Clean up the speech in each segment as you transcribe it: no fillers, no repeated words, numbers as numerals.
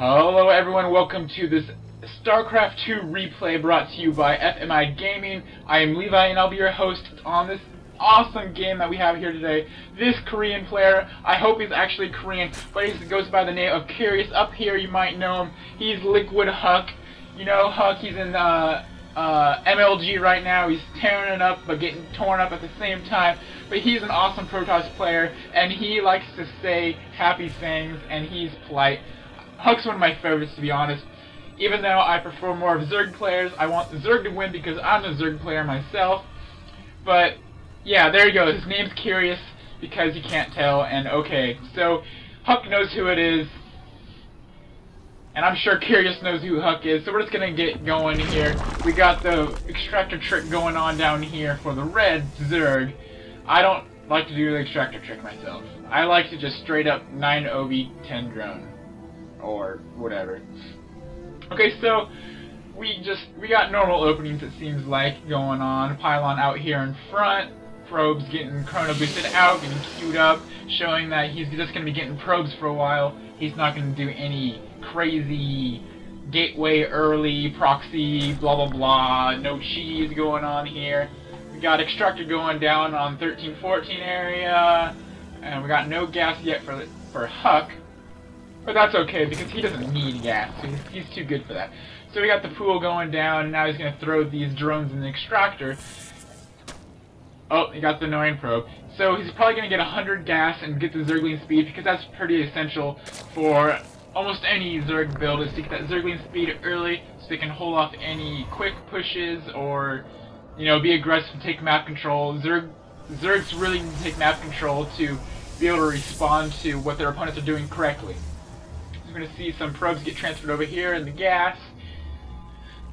Hello everyone, welcome to this StarCraft 2 replay brought to you by FMI Gaming. I am Levi and I'll be your host on this awesome game that we have here today. This Korean player, I hope he's actually Korean, but he goes by the name of Curious. Up here you might know him. He's Liquid HuK. You know HuK, he's in MLG right now. He's tearing it up but getting torn up at the same time. But he's an awesome Protoss player and he likes to say happy things and he's polite. HuK's one of my favorites, to be honest. Even though I prefer more of Zerg players, I want the Zerg to win because I'm a Zerg player myself. But yeah, there you go. His name's Curious because you can't tell. And okay, so HuK knows who it is, and I'm sure Curious knows who HuK is. So we're just gonna get going here. We got the extractor trick going on down here for the red Zerg. I don't like to do the extractor trick myself. I like to just straight up 9 OV 10 drone. Or whatever. Okay, so we got normal openings, it seems like, going on. Pylon out here in front, probes getting chrono boosted out, getting queued up, showing that he's just going to be getting probes for a while. He's not going to do any crazy gateway early proxy blah blah blah, no cheese going on here. We got extractor going down on 13-14 area, and we got no gas yet for HuK. But that's okay, because he doesn't need gas, so he's too good for that. So we got the pool going down, and now he's going to throw these drones in the extractor. Oh, he got the annoying probe. So he's probably going to get 100 gas and get the Zergling speed, because that's pretty essential for almost any Zerg build, is to get that Zergling speed early, so they can hold off any quick pushes, or, you know, be aggressive and take map control. Zergs really need to take map control to be able to respond to what their opponents are doing correctly. We're going to see some probes get transferred over here in the gas.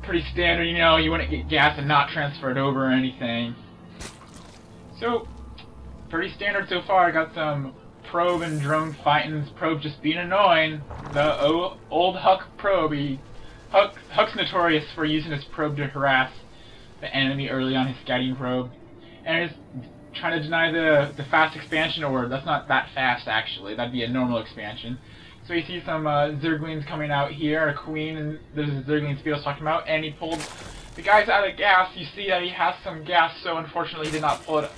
Pretty standard, you know, you wouldn't get gas and not transfer it over or anything. So, pretty standard so far. I got some probe and drone fighting. Probe just being annoying. The old HuK probe. HuK's notorious for using his probe to harass the enemy early on his scouting probe. And he's trying to deny the fast expansion, or that's not that fast actually. That'd be a normal expansion. So you see some Zerglings coming out here, a queen, and this is the Zergling speed I was talking about, and he pulled the guys out of gas. You see that he has some gas, so unfortunately he did not pull it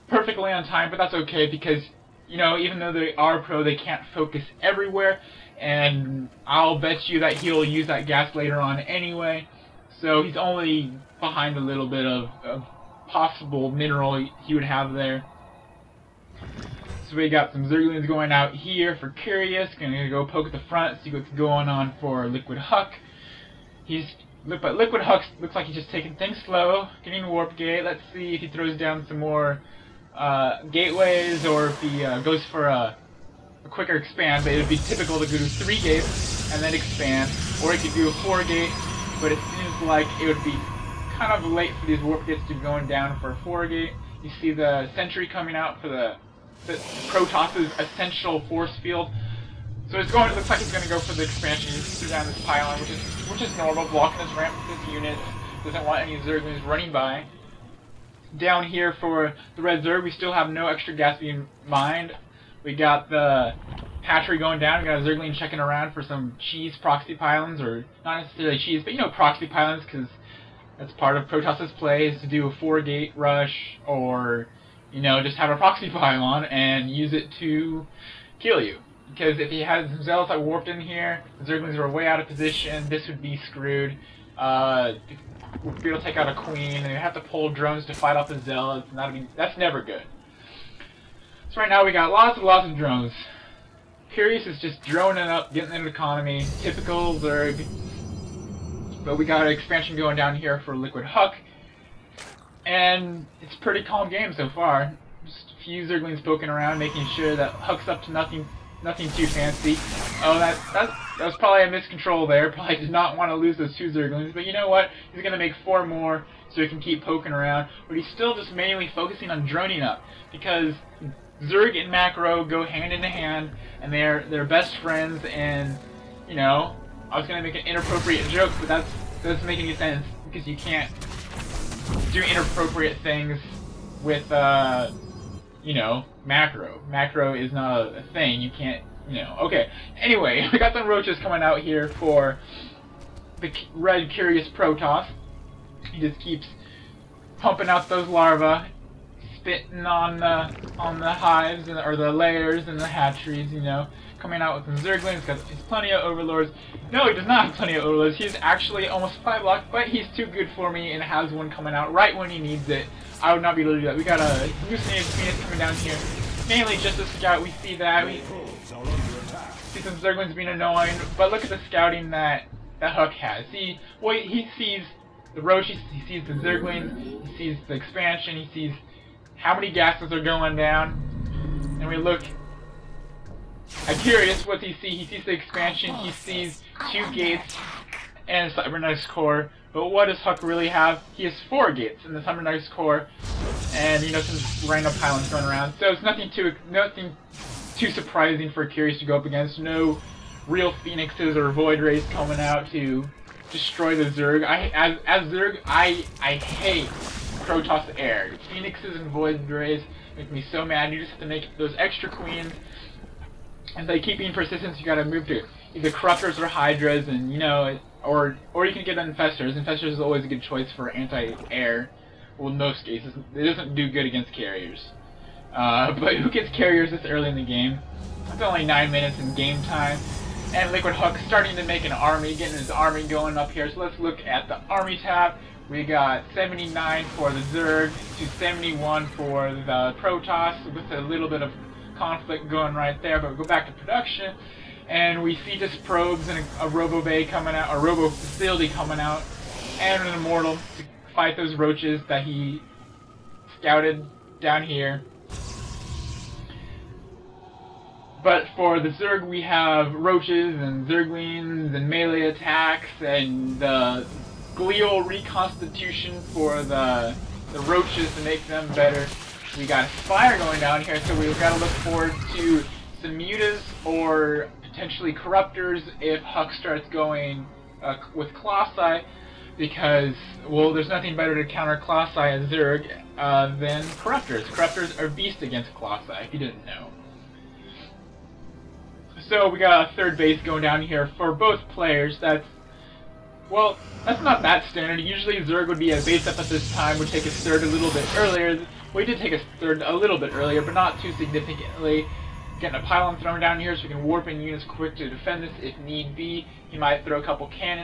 perfectly on time, but that's okay because, you know, even though they are pro, they can't focus everywhere, and I'll bet you that he'll use that gas later on anyway, so he's only behind a little bit of possible mineral he would have there. So we got some Zerglings going out here for Curious. Gonna go poke at the front, see what's going on for Liquid HuK. But Liquid HuK looks like he's just taking things slow, getting warp gate. Let's see if he throws down some more gateways, or if he goes for a quicker expand. But it would be typical to go to 3 gates and then expand, or he could do a 4 gate. But it seems like it would be kind of late for these warp gates to be going down for a 4 gate. You see the sentry coming out for the Protoss's essential force field. So it looks like he's going to go for the expansion. You see down this pylon, which is normal, blocking his ramp with his units. Doesn't want any Zerglings running by. Down here for the red Zerg, we still have no extra gas being mined. We got the hatchery going down. We got a Zergling checking around for some cheese proxy pylons, or not necessarily cheese, but you know, proxy pylons, because that's part of Protoss's play, is to do a 4-gate rush, or, you know, just have a proxy pylon and use it to kill you. Because if he has zealots that warped in here, the Zerglings are way out of position, this would be screwed. We'll be able to take out a queen, and you have to pull drones to fight off the zealots, and that's never good. So right now we got lots of drones. Curious is just droning up, getting an economy, typical Zerg. But we got an expansion going down here for Liquid HuK. And it's a pretty calm game so far. Just a few Zerglings poking around, making sure that HuK's up to nothing too fancy. Oh, that was probably a miscontrol there. Probably did not want to lose those 2 Zerglings, but you know what? He's gonna make 4 more so he can keep poking around. But he's still just mainly focusing on droning up, because Zerg and macro go hand in hand, and they're best friends. And you know, I was gonna make an inappropriate joke, but that doesn't make any sense because you can't do inappropriate things with, you know, macro. Macro is not a thing. You can't No. Okay. Anyway, we got some roaches coming out here for the red curious Protoss. He just keeps pumping out those larvae, spitting on the hives or the layers and the hatcheries, you know, coming out with some Zerglings because he's plenty of overlords. No, he does not have plenty of overlords. He's actually almost 5 blocks, but he's too good for me and has one coming out right when he needs it. I would not be able to do that. We got a hallucinated Phoenix coming down here, mainly just a scout. We see that. We see some Zerglings being annoying, but look at the scouting that HuK has. See, well, he sees the roaches, he sees the Zerglings, he sees the expansion, he sees how many gases are going down, and we look. I'm curious, what does he see? He sees the expansion, he sees 2 gates and a cybernetics core, but what does HuK really have? He has 4 gates in the cybernetics core, and you know, some random pylons going around. So it's nothing too surprising for Curious to go up against. No real phoenixes or void rays coming out to destroy the Zerg. As Zerg, I hate Protoss air. Phoenixes and void rays make me so mad. You just have to make those extra queens. And by keeping persistence, you gotta move to either corruptors or hydras, and you know, or you can get infestors. Infestors is always a good choice for anti-air. Well, in most cases, it doesn't do good against carriers. But who gets carriers this early in the game? It's only 9 minutes in game time. And Liquid HuK starting to make an army, getting his army going up here. So let's look at the army tab. We got 79 for the Zerg to 71 for the Protoss, with a little bit of conflict going right there. But we go back to production, and we see just probes and a robo bay coming out, a robo facility coming out, and an immortal to fight those roaches that he scouted down here. But for the Zerg, we have roaches and Zerglings and melee attacks and the glial reconstitution for the roaches to make them better. We got a Spire going down here, so we've got to look forward to some mutas or potentially corruptors if HuK starts going with Colossi, because, well, there's nothing better to counter Colossi as Zerg than corruptors. Corruptors are beast against Colossi, if you didn't know. So we got a third base going down here for both players. That's not that standard. Usually Zerg would be a base up at this time, would take his third a little bit earlier. We did take his third a little bit earlier, but not too significantly. Getting a pylon thrown down here so we can warp in units quick to defend this if need be. He might throw a couple cannons.